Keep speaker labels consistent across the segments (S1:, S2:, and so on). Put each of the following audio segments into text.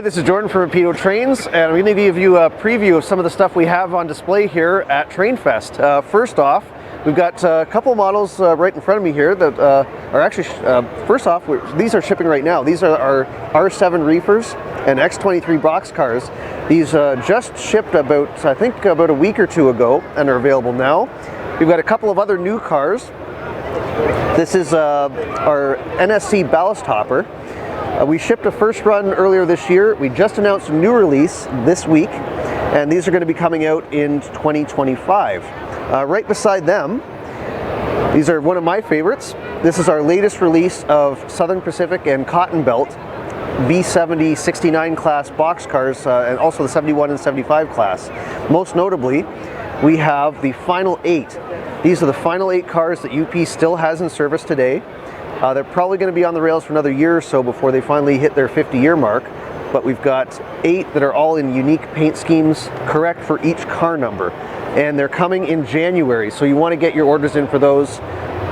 S1: this is Jordan from Rapido Trains, and I'm going to give you a preview of some of the stuff we have on display here at Trainfest. First off, we've got a couple models right in front of me here that are actually, first off, these are shipping right now. These are our R7 reefers and X23 boxcars. These just shipped about, I think, about a week or two ago and are available now. We've got a couple of other new cars. This is our NSC ballast hopper. We shipped a first run earlier this year. We just announced a new release this week, and these are going to be coming out in 2025. Right beside them, these are one of my favorites. This is our latest release of Southern Pacific and Cotton Belt V70 69 class boxcars, and also the 71 and 75 class. Most notably, we have the final 8. These are the final 8 cars that UP still has in service today. They're probably going to be on the rails for another year or so before they finally hit their 50-year mark, but we've got 8 that are all in unique paint schemes, correct for each car number, and they're coming in January, so you want to get your orders in for those.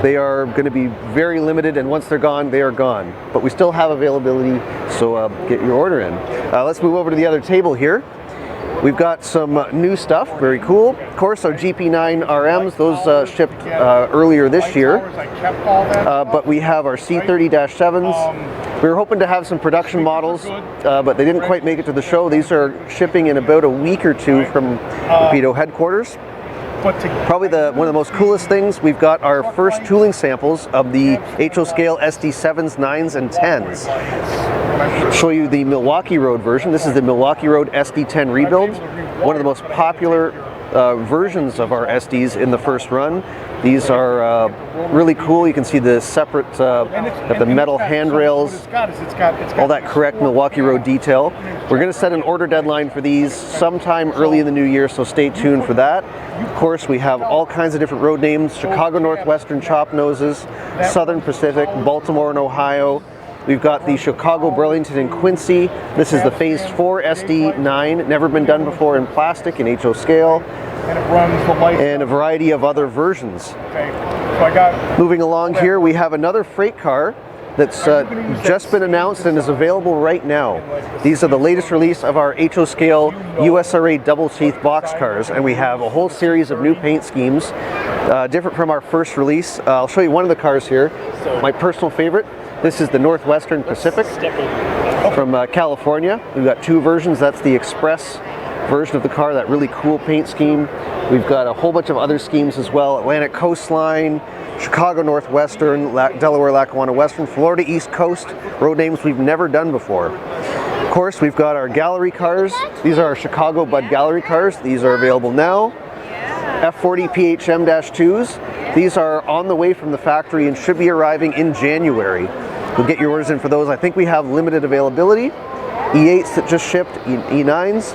S1: They are going to be very limited, and once they're gone, they are gone, but we still have availability, so get your order in. Let's move over to the other table here. We've got some new stuff, very cool. Of course, our GP9 RMs, those shipped earlier this year. But we have our C30-7s. We were hoping to have some production models, but they didn't quite make it to the show. These are shipping in about a week or two from Rapido headquarters. Probably one of the most coolest things, we've got our first tooling samples of the HO scale SD7s, 9s, and 10s. Show you the Milwaukee Road version. This is the Milwaukee Road SD10 rebuild, one of the most popular versions of our SDs in the first run. These are really cool. You can see the separate, the metal handrails, all that correct Milwaukee Road detail. We're going to set an order deadline for these sometime early in the new year, so stay tuned for that. Of course, we have all kinds of different road names: Chicago Northwestern chop noses, Southern Pacific, Baltimore and Ohio. We've got the Chicago, Burlington, and Quincy. This is the Phase 4 SD9, never been done before in plastic in HO scale, and a variety of other versions. Moving along here, we have another freight car that's just been announced and is available right now. These are the latest release of our HO scale USRA double teeth boxcars, and we have a whole series of new paint schemes, different from our first release. I'll show you one of the cars here, my personal favorite. This is the Northwestern Pacific from California. We've got 2 versions. That's the Express version of the car, that really cool paint scheme. We've got a whole bunch of other schemes as well: Atlantic Coastline, Chicago Northwestern, Delaware Lackawanna Western, Florida East Coast, road names we've never done before. Of course, we've got our gallery cars. These are our Chicago Bud gallery cars. These are available now. F40 PHM-2s. These are on the way from the factory and should be arriving in January. We'll get your orders in for those. I think we have limited availability. E8s that just shipped, E9s.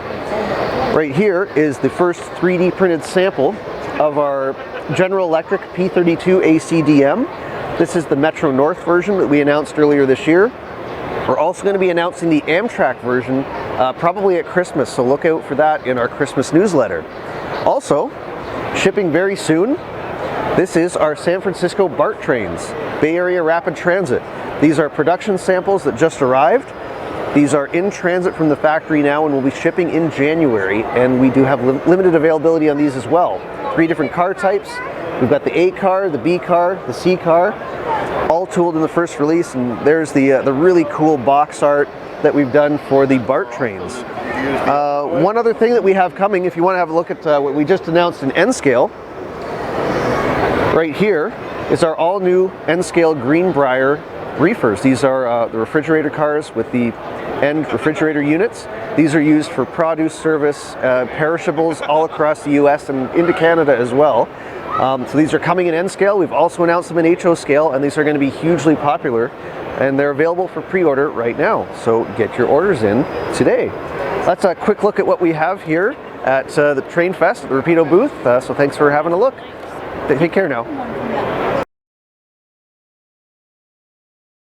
S1: Right here is the first 3D printed sample of our General Electric P32 ACDM. This is the Metro North version that we announced earlier this year. We're also going to be announcing the Amtrak version probably at Christmas, so look out for that in our Christmas newsletter. Also, shipping very soon, this is our San Francisco BART trains, Bay Area Rapid Transit. These are production samples that just arrived. These are in transit from the factory now and will be shipping in January, and we do have limited availability on these as well. 3 different car types. We've got the A car, the B car, the C car, all tooled in the first release, and there's the really cool box art that we've done for the BART trains. One other thing that we have coming, if you want to have a look at what we just announced in N-Scale, right here is our all-new N-Scale Greenbrier reefers. These are the refrigerator cars with the end refrigerator units. These are used for produce service, perishables all across the US and into Canada as well. So these are coming in N-Scale. We've also announced them in HO scale, and these are going to be hugely popular, and they're available for pre-order right now. So get your orders in today. That's a quick look at what we have here at the Trainfest at the Rapido booth. So thanks for having a look. Take care now.